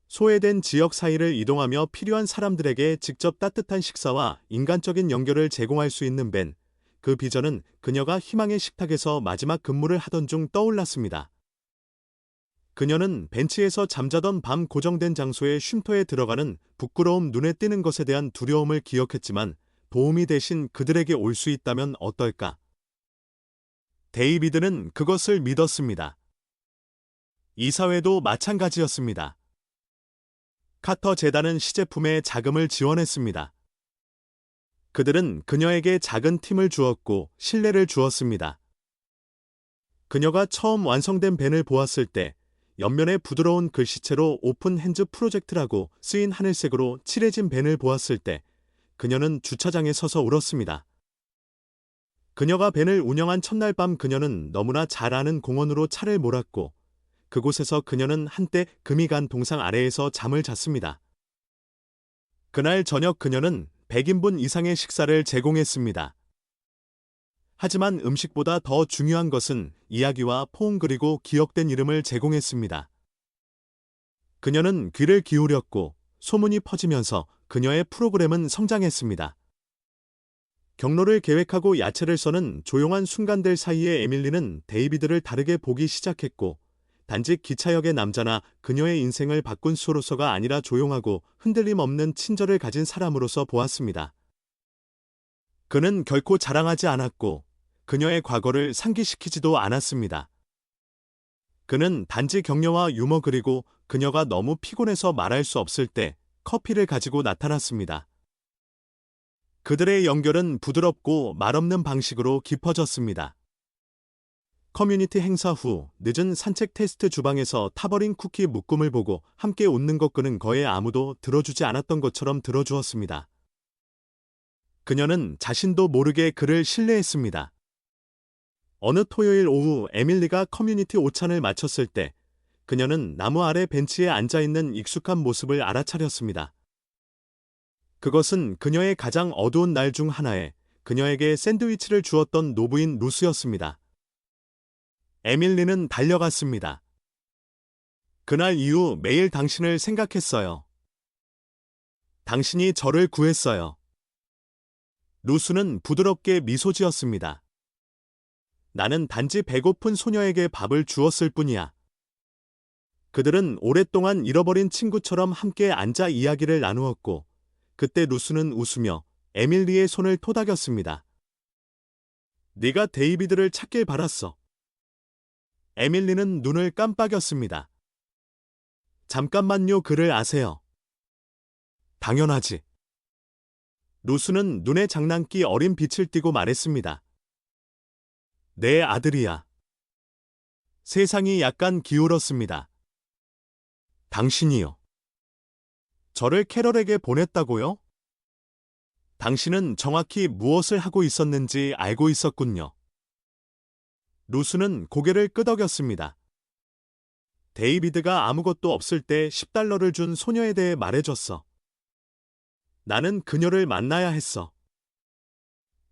소외된 지역 사이를 이동하며 필요한 사람들에게 직접 따뜻한 식사와 인간적인 연결을 제공할 수 있는 벤. 그 비전은 그녀가 희망의 식탁에서 마지막 근무를 하던 중 떠올랐습니다. 그녀는 벤치에서 잠자던 밤 고정된 장소의 쉼터에 들어가는 부끄러움 눈에 띄는 것에 대한 두려움을 기억했지만 도움이 대신 그들에게 올 수 있다면 어떨까? 데이비드는 그것을 믿었습니다. 이사회도 마찬가지였습니다. 카터 재단은 시제품에 자금을 지원했습니다. 그들은 그녀에게 작은 팀을 주었고 신뢰를 주었습니다. 그녀가 처음 완성된 벤을 보았을 때 옆면에 부드러운 글씨체로 오픈 핸즈 프로젝트라고 쓰인 하늘색으로 칠해진 벤을 보았을 때 그녀는 주차장에 서서 울었습니다. 그녀가 벤을 운영한 첫날 밤 그녀는 너무나 잘 아는 공원으로 차를 몰았고 그곳에서 그녀는 한때 금이 간 동상 아래에서 잠을 잤습니다. 그날 저녁 그녀는 100인분 이상의 식사를 제공했습니다. 하지만 음식보다 더 중요한 것은 이야기와 포옹 그리고 기억된 이름을 제공했습니다. 그녀는 귀를 기울였고 소문이 퍼지면서 그녀의 프로그램은 성장했습니다. 경로를 계획하고 야채를 써는 조용한 순간들 사이에 에밀리는 데이비드를 다르게 보기 시작했고, 단지 기차역의 남자나 그녀의 인생을 바꾼 수로서가 아니라 조용하고 흔들림 없는 친절을 가진 사람으로서 보았습니다. 그는 결코 자랑하지 않았고 그녀의 과거를 상기시키지도 않았습니다. 그는 단지 격려와 유머 그리고 그녀가 너무 피곤해서 말할 수 없을 때 커피를 가지고 나타났습니다. 그들의 연결은 부드럽고 말없는 방식으로 깊어졌습니다. 커뮤니티 행사 후 늦은 산책 테스트 주방에서 타버린 쿠키 묶음을 보고 함께 웃는 것 그는 거의 아무도 들어주지 않았던 것처럼 들어주었습니다. 그녀는 자신도 모르게 그를 신뢰했습니다. 어느 토요일 오후 에밀리가 커뮤니티 오찬을 마쳤을 때 그녀는 나무 아래 벤치에 앉아있는 익숙한 모습을 알아차렸습니다. 그것은 그녀의 가장 어두운 날 중 하나에 그녀에게 샌드위치를 주었던 노부인 루스였습니다. 에밀리는 달려갔습니다. 그날 이후 매일 당신을 생각했어요. 당신이 저를 구했어요. 루스는 부드럽게 미소 지었습니다. 나는 단지 배고픈 소녀에게 밥을 주었을 뿐이야. 그들은 오랫동안 잃어버린 친구처럼 함께 앉아 이야기를 나누었고, 그때 루스는 웃으며 에밀리의 손을 토닥였습니다. 네가 데이비드를 찾길 바랐어. 에밀리는 눈을 깜빡였습니다. 잠깐만요, 그를 아세요? 당연하지. 루스는 눈에 장난기 어린 빛을 띠고 말했습니다. 내 아들이야. 세상이 약간 기울었습니다. 당신이요. 저를 캐럴에게 보냈다고요? 당신은 정확히 무엇을 하고 있었는지 알고 있었군요. 루스는 고개를 끄덕였습니다. 데이비드가 아무것도 없을 때 $10를 준 소녀에 대해 말해줬어. 나는 그녀를 만나야 했어.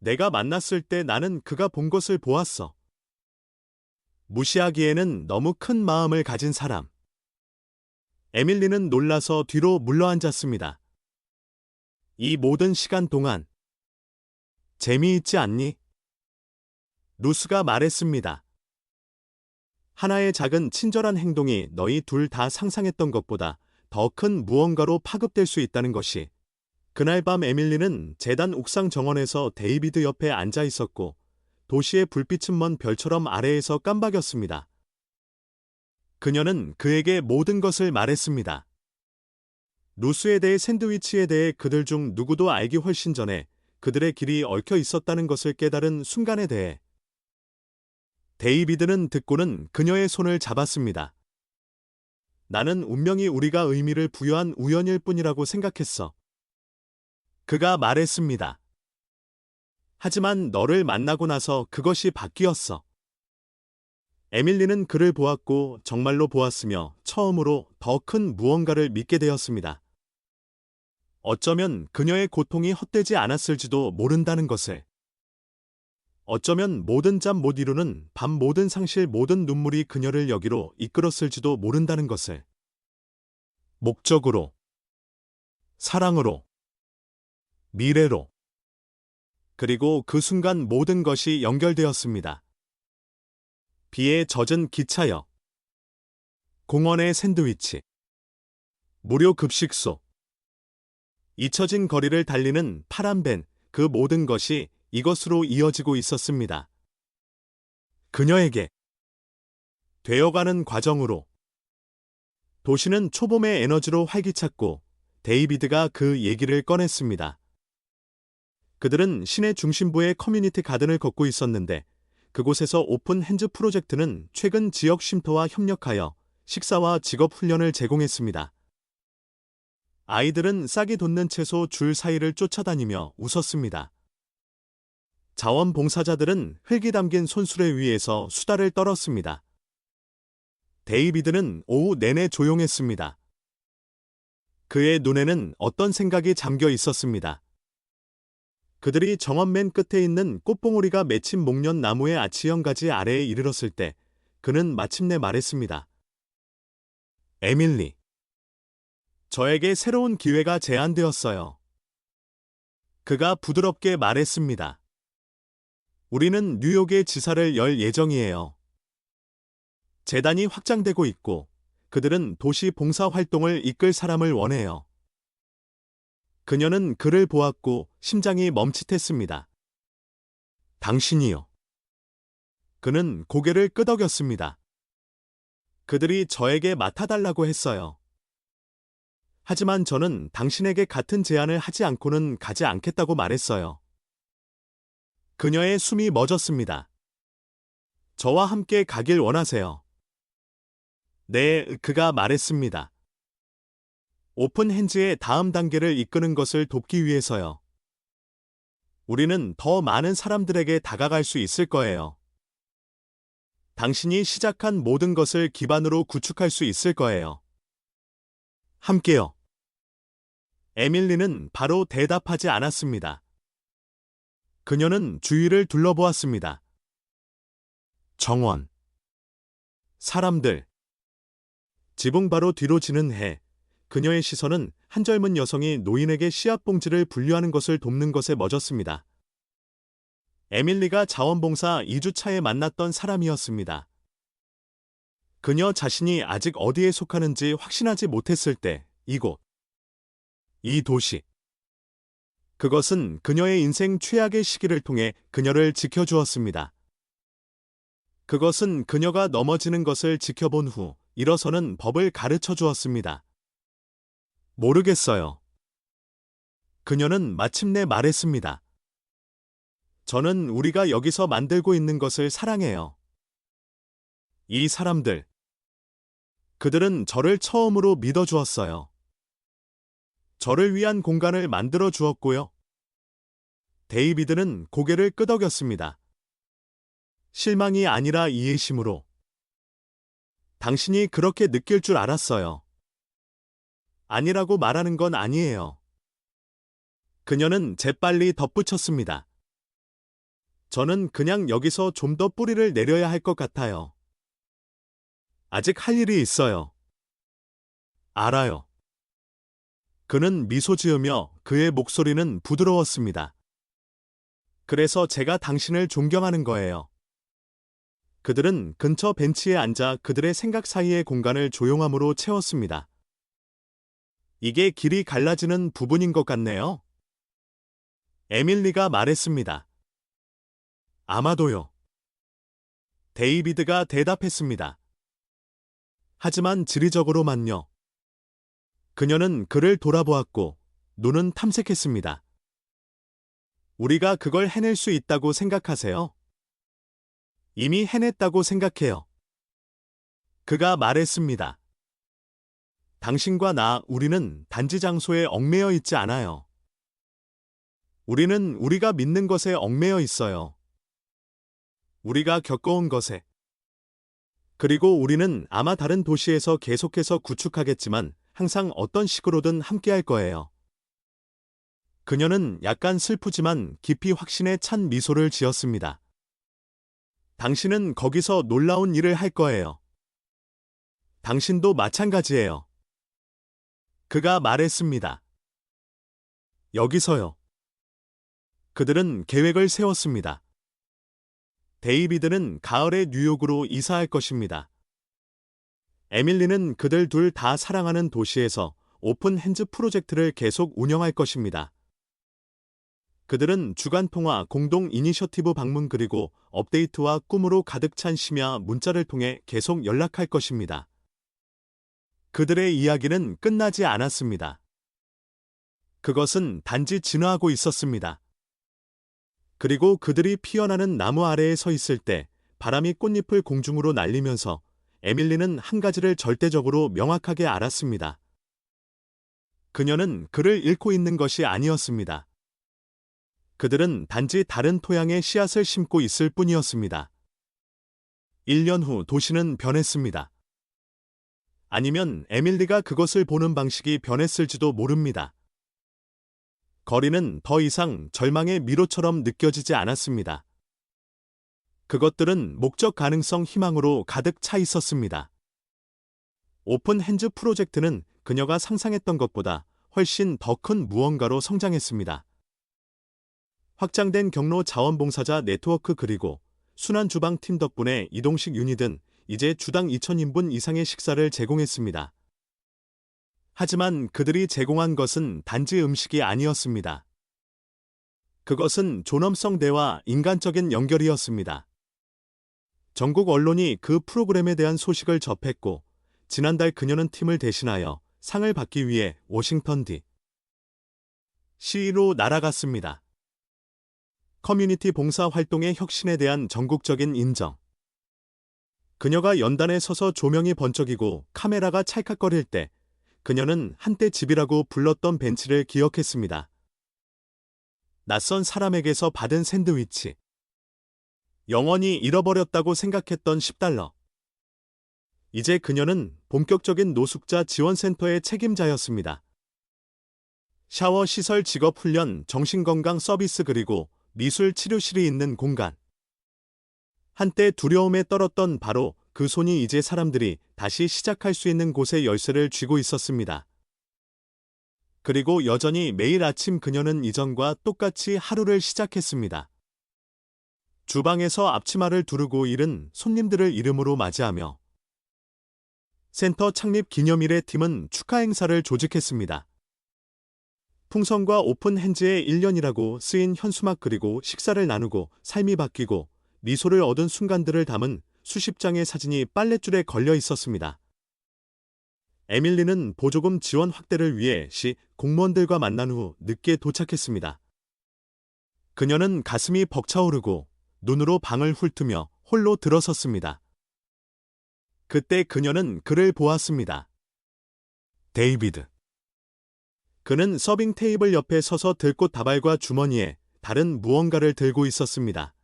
내가 만났을 때 나는 그가 본 것을 보았어. 무시하기에는 너무 큰 마음을 가진 사람. 에밀리는 놀라서 뒤로 물러앉았습니다. 이 모든 시간 동안 재미있지 않니? 루스가 말했습니다. 하나의 작은 친절한 행동이 너희 둘 다 상상했던 것보다 더 큰 무언가로 파급될 수 있다는 것이. 그날 밤 에밀리는 재단 옥상 정원에서 데이비드 옆에 앉아 있었고 도시의 불빛은 먼 별처럼 아래에서 깜박였습니다. 그녀는 그에게 모든 것을 말했습니다. 루스에 대해 샌드위치에 대해 그들 중 누구도 알기 훨씬 전에 그들의 길이 얽혀 있었다는 것을 깨달은 순간에 대해. 데이비드는 듣고는 그녀의 손을 잡았습니다. 나는 운명이 우리가 의미를 부여한 우연일 뿐이라고 생각했어. 그가 말했습니다. 하지만 너를 만나고 나서 그것이 바뀌었어. 에밀리는 그를 보았고 정말로 보았으며 처음으로 더 큰 무언가를 믿게 되었습니다. 어쩌면 그녀의 고통이 헛되지 않았을지도 모른다는 것을. 어쩌면 모든 잠 못 이루는 밤 모든 상실 모든 눈물이 그녀를 여기로 이끌었을지도 모른다는 것을. 목적으로, 사랑으로, 미래로. 그리고 그 순간 모든 것이 연결되었습니다. 비에 젖은 기차역, 공원의 샌드위치, 무료 급식소, 잊혀진 거리를 달리는 파란 밴, 그 모든 것이 이것으로 이어지고 있었습니다. 그녀에게 되어가는 과정으로. 도시는 초봄의 에너지로 활기찼고 데이비드가 그 얘기를 꺼냈습니다. 그들은 시내 중심부의 커뮤니티 가든을 걷고 있었는데 그곳에서 오픈 핸즈 프로젝트는 최근 지역 쉼터와 협력하여 식사와 직업 훈련을 제공했습니다. 아이들은 싹이 돋는 채소 줄 사이를 쫓아다니며 웃었습니다. 자원봉사자들은 흙이 담긴 손수레 위에서 수다를 떨었습니다. 데이비드는 오후 내내 조용했습니다. 그의 눈에는 어떤 생각이 잠겨 있었습니다. 그들이 정원 맨 끝에 있는 꽃봉오리가 맺힌 목련 나무의 아치형 가지 아래에 이르렀을 때 그는 마침내 말했습니다. 에밀리, 저에게 새로운 기회가 제안되었어요. 그가 부드럽게 말했습니다. 우리는 뉴욕의 지사를 열 예정이에요. 재단이 확장되고 있고 그들은 도시 봉사 활동을 이끌 사람을 원해요. 그녀는 그를 보았고 심장이 멈칫했습니다. 당신이요. 그는 고개를 끄덕였습니다. 그들이 저에게 맡아달라고 했어요. 하지만 저는 당신에게 같은 제안을 하지 않고는 가지 않겠다고 말했어요. 그녀의 숨이 멎었습니다. 저와 함께 가길 원하세요. 네, 그가 말했습니다. 오픈 핸즈의 다음 단계를 이끄는 것을 돕기 위해서요. 우리는 더 많은 사람들에게 다가갈 수 있을 거예요. 당신이 시작한 모든 것을 기반으로 구축할 수 있을 거예요. 함께요. 에밀리는 바로 대답하지 않았습니다. 그녀는 주위를 둘러보았습니다. 정원, 사람들, 지붕 바로 뒤로 지는 해. 그녀의 시선은 한 젊은 여성이 노인에게 씨앗봉지를 분류하는 것을 돕는 것에 멎었습니다. 에밀리가 자원봉사 2주차에 만났던 사람이었습니다. 그녀 자신이 아직 어디에 속하는지 확신하지 못했을 때 이곳, 이 도시. 그것은 그녀의 인생 최악의 시기를 통해 그녀를 지켜주었습니다. 그것은 그녀가 넘어지는 것을 지켜본 후 일어서는 법을 가르쳐 주었습니다. 모르겠어요. 그녀는 마침내 말했습니다. 저는 우리가 여기서 만들고 있는 것을 사랑해요. 이 사람들. 그들은 저를 처음으로 믿어주었어요. 저를 위한 공간을 만들어 주었고요. 데이비드는 고개를 끄덕였습니다. 실망이 아니라 이해심으로. 당신이 그렇게 느낄 줄 알았어요. 아니라고 말하는 건 아니에요. 그녀는 재빨리 덧붙였습니다. 저는 그냥 여기서 좀 더 뿌리를 내려야 할 것 같아요. 아직 할 일이 있어요. 알아요. 그는 미소 지으며 그의 목소리는 부드러웠습니다. 그래서 제가 당신을 존경하는 거예요. 그들은 근처 벤치에 앉아 그들의 생각 사이의 공간을 조용함으로 채웠습니다. 이게 길이 갈라지는 부분인 것 같네요. 에밀리가 말했습니다. 아마도요. 데이비드가 대답했습니다. 하지만 지리적으로만요. 그녀는 그를 돌아보았고 눈은 탐색했습니다. 우리가 그걸 해낼 수 있다고 생각하세요? 이미 해냈다고 생각해요. 그가 말했습니다. 당신과 나, 우리는 단지 장소에 얽매여 있지 않아요. 우리는 우리가 믿는 것에 얽매여 있어요. 우리가 겪어온 것에. 그리고 우리는 아마 다른 도시에서 계속해서 구축하겠지만 항상 어떤 식으로든 함께할 거예요. 그녀는 약간 슬프지만 깊이 확신에 찬 미소를 지었습니다. 당신은 거기서 놀라운 일을 할 거예요. 당신도 마찬가지예요. 그가 말했습니다. 여기서요. 그들은 계획을 세웠습니다. 데이비드는 가을에 뉴욕으로 이사할 것입니다. 에밀리는 그들 둘 다 사랑하는 도시에서 오픈 핸즈 프로젝트를 계속 운영할 것입니다. 그들은 주간 통화, 공동 이니셔티브 방문 그리고 업데이트와 꿈으로 가득 찬 심야 문자를 통해 계속 연락할 것입니다. 그들의 이야기는 끝나지 않았습니다. 그것은 단지 진화하고 있었습니다. 그리고 그들이 피어나는 나무 아래에 서 있을 때 바람이 꽃잎을 공중으로 날리면서 에밀리는 한 가지를 절대적으로 명확하게 알았습니다. 그녀는 그를 잃고 있는 것이 아니었습니다. 그들은 단지 다른 토양에 씨앗을 심고 있을 뿐이었습니다. 1년 후 도시는 변했습니다. 아니면 에밀리가 그것을 보는 방식이 변했을지도 모릅니다. 거리는 더 이상 절망의 미로처럼 느껴지지 않았습니다. 그것들은 목적 가능성 희망으로 가득 차 있었습니다. 오픈 핸즈 프로젝트는 그녀가 상상했던 것보다 훨씬 더 큰 무언가로 성장했습니다. 확장된 경로 자원봉사자 네트워크 그리고 순환 주방 팀 덕분에 이동식 유닛은 이제 주당 2,000인분 이상의 식사를 제공했습니다. 하지만 그들이 제공한 것은 단지 음식이 아니었습니다. 그것은 존엄성 대와 인간적인 연결이었습니다. 전국 언론이 그 프로그램에 대한 소식을 접했고, 지난달 그녀는 팀을 대신하여 상을 받기 위해 워싱턴 D.C.로 날아갔습니다. 커뮤니티 봉사 활동의 혁신에 대한 전국적인 인정. 그녀가 연단에 서서 조명이 번쩍이고 카메라가 찰칵거릴 때 그녀는 한때 집이라고 불렀던 벤치를 기억했습니다. 낯선 사람에게서 받은 샌드위치. 영원히 잃어버렸다고 생각했던 $10. 이제 그녀는 본격적인 노숙자 지원센터의 책임자였습니다. 샤워 시설 직업 훈련, 정신건강 서비스 그리고 미술 치료실이 있는 공간. 한때 두려움에 떨었던 바로 그 손이 이제 사람들이 다시 시작할 수 있는 곳에 열쇠를 쥐고 있었습니다. 그리고 여전히 매일 아침 그녀는 이전과 똑같이 하루를 시작했습니다. 주방에서 앞치마를 두르고 일은 손님들을 이름으로 맞이하며 센터 창립 기념일에 팀은 축하 행사를 조직했습니다. 풍선과 오픈 핸즈의 1년이라고 쓰인 현수막 그리고 식사를 나누고 삶이 바뀌고 미소를 얻은 순간들을 담은 수십 장의 사진이 빨랫줄에 걸려 있었습니다. 에밀리는 보조금 지원 확대를 위해 시 공무원들과 만난 후 늦게 도착했습니다. 그녀는 가슴이 벅차오르고 눈으로 방을 훑으며 홀로 들어섰습니다. 그때 그녀는 그를 보았습니다. 데이비드. 그는 서빙 테이블 옆에 서서 들꽃 다발과 주머니에 다른 무언가를 들고 있었습니다.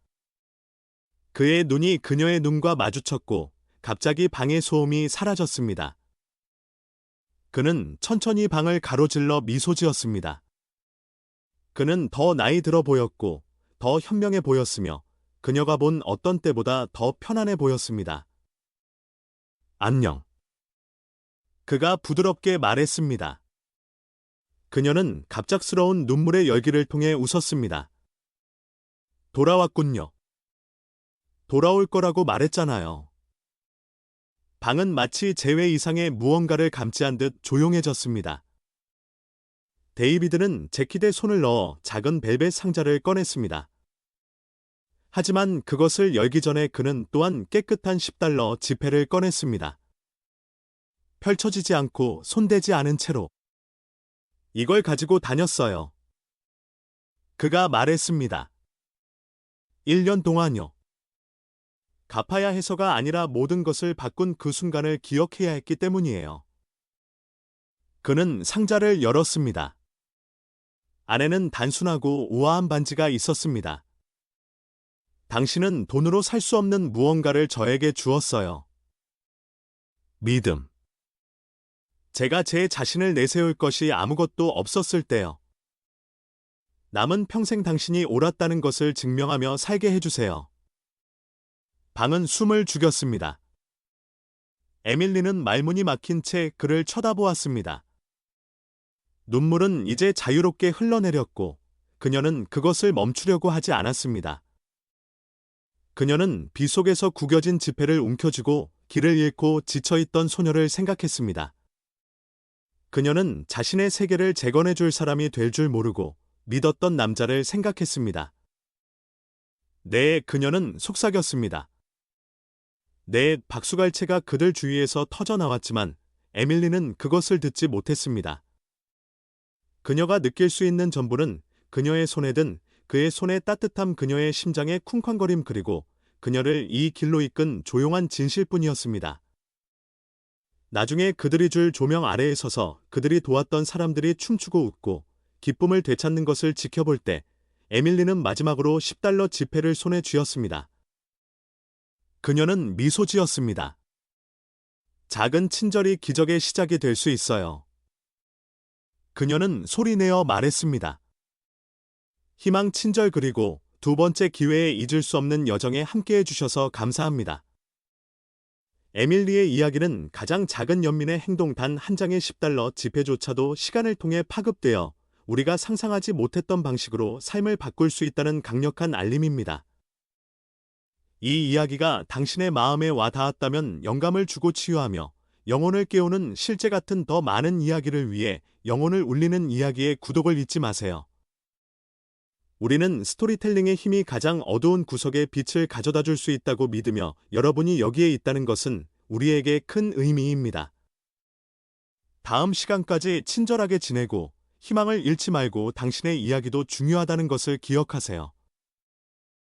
그의 눈이 그녀의 눈과 마주쳤고 갑자기 방의 소음이 사라졌습니다. 그는 천천히 방을 가로질러 미소 지었습니다. 그는 더 나이 들어 보였고 더 현명해 보였으며 그녀가 본 어떤 때보다 더 편안해 보였습니다. 안녕. 그가 부드럽게 말했습니다. 그녀는 갑작스러운 눈물의 열기를 통해 웃었습니다. 돌아왔군요. 돌아올 거라고 말했잖아요. 방은 마치 제외 이상의 무언가를 감지한 듯 조용해졌습니다. 데이비드는 재킷에 손을 넣어 작은 벨벳 상자를 꺼냈습니다. 하지만 그것을 열기 전에 그는 또한 깨끗한 $10 지폐를 꺼냈습니다. 펼쳐지지 않고 손대지 않은 채로. 이걸 가지고 다녔어요. 그가 말했습니다. 1년 동안요. 갚아야 해서가 아니라 모든 것을 바꾼 그 순간을 기억해야 했기 때문이에요. 그는 상자를 열었습니다. 안에는 단순하고 우아한 반지가 있었습니다. 당신은 돈으로 살 수 없는 무언가를 저에게 주었어요. 믿음. 제가 제 자신을 내세울 것이 아무것도 없었을 때요. 남은 평생 당신이 옳았다는 것을 증명하며 살게 해주세요. 방은 숨을 죽였습니다. 에밀리는 말문이 막힌 채 그를 쳐다보았습니다. 눈물은 이제 자유롭게 흘러내렸고 그녀는 그것을 멈추려고 하지 않았습니다. 그녀는 비 속에서 구겨진 지폐를 움켜쥐고 길을 잃고 지쳐있던 소녀를 생각했습니다. 그녀는 자신의 세계를 재건해줄 사람이 될 줄 모르고 믿었던 남자를 생각했습니다. 네, 그녀는 속삭였습니다. 네, 박수갈채가 그들 주위에서 터져나왔지만 에밀리는 그것을 듣지 못했습니다. 그녀가 느낄 수 있는 전부는 그녀의 손에 든 그의 손의 따뜻함, 그녀의 심장의 쿵쾅거림, 그리고 그녀를 이 길로 이끈 조용한 진실뿐이었습니다. 나중에 그들이 줄 조명 아래에 서서 그들이 도왔던 사람들이 춤추고 웃고 기쁨을 되찾는 것을 지켜볼 때 에밀리는 마지막으로 $10 지폐를 손에 쥐었습니다. 그녀는 미소 지었습니다. 작은 친절이 기적의 시작이 될 수 있어요. 그녀는 소리내어 말했습니다. 희망 친절 그리고 두 번째 기회에 잊을 수 없는 여정에 함께해 주셔서 감사합니다. 에밀리의 이야기는 가장 작은 연민의 행동 단 한 장의 $10 지폐조차도 시간을 통해 파급되어 우리가 상상하지 못했던 방식으로 삶을 바꿀 수 있다는 강력한 알림입니다. 이 이야기가 당신의 마음에 와 닿았다면 영감을 주고 치유하며 영혼을 깨우는 실제 같은 더 많은 이야기를 위해 영혼을 울리는 이야기의 구독을 잊지 마세요. 우리는 스토리텔링의 힘이 가장 어두운 구석에 빛을 가져다 줄 수 있다고 믿으며 여러분이 여기에 있다는 것은 우리에게 큰 의미입니다. 다음 시간까지 친절하게 지내고 희망을 잃지 말고 당신의 이야기도 중요하다는 것을 기억하세요.